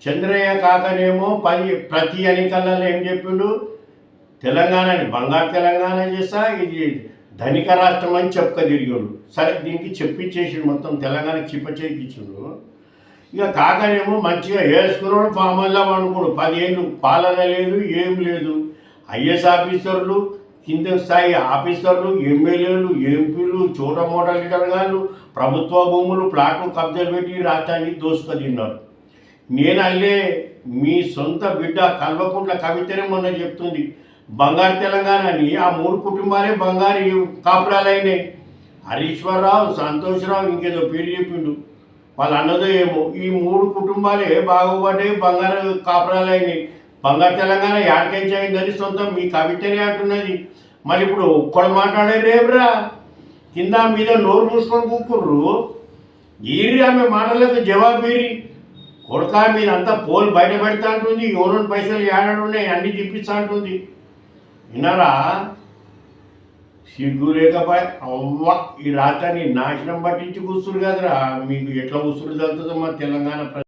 చంద్రయ్య కాకనేమో ప్రతి ఎన్నికలలో ఏం చెప్పిండు, తెలంగాణని బంగారు తెలంగాణ చేస్తా, ఇది ధనిక రాష్ట్రం అని చెప్పుక తిరిగాడు. సరే దీనికి చెప్పించేసిండు, మొత్తం తెలంగాణకి చిప్పచేయించిండు. ఇక కాకనేమో మంచిగా వేసుకున్నాడు, ఫామల్లా అనుకోడు. 10 ఏళ్ళు పాలన లేదు, ఏం లేదు. ఐఏఎస్ ఆఫీసర్లు, కింద స్థాయి ఆఫీసర్లు, ఎమ్మెల్యేలు, ఎంపీలు, చోట మోట లీడర్గాళ్ళు ప్రభుత్వ భూములు ప్లాట్లు కబ్జాలు పెట్టి రాష్ట్రాన్ని దోసుక తిన్నారు. నేను అల్లే మీ సొంత బిడ్డ కల్వకుంట్ల కవితనే మొన్న చెప్తుంది, బంగారు తెలంగాణ అని. ఆ 3 కుటుంబాలే బంగారు కాపురాలైనాయి. హరీశ్వరరావు, సంతోష్రావు, ఇంకేదో పేరు చెప్పిండు, వాళ్ళు అన్నదో ఏమో. ఈ 3 కుటుంబాలే బాగుపడ్డాయి, బంగారు కాపురాలైనాయి. బంగారు తెలంగాణ యాడికెంచి అయిందని సొంతం మీ కవితనే అంటున్నది. మరి ఇప్పుడు ఒక్కడు మాట్లాడే రేపురా, కింద మీద నోరు మూసుకొని కూకుర్రు. ఈరి ఆమె మాటలకు జవాబీరి కొడక మీద అంతా పోలు బయట పెడతా అంటుంది. ఎవరోని పైసలు ఏడాడున్నాయి అన్నీ తిప్పిస్తా అంటుంది. విన్నారా? సిగ్గు లేకపోయా అవ్వ ఈ రాష్ట్రాన్ని నాశనం పట్టించి కూర్చురు కదరా. మీకు ఎట్లా కూర్చురు జరుగుతుందో మా తెలంగాణ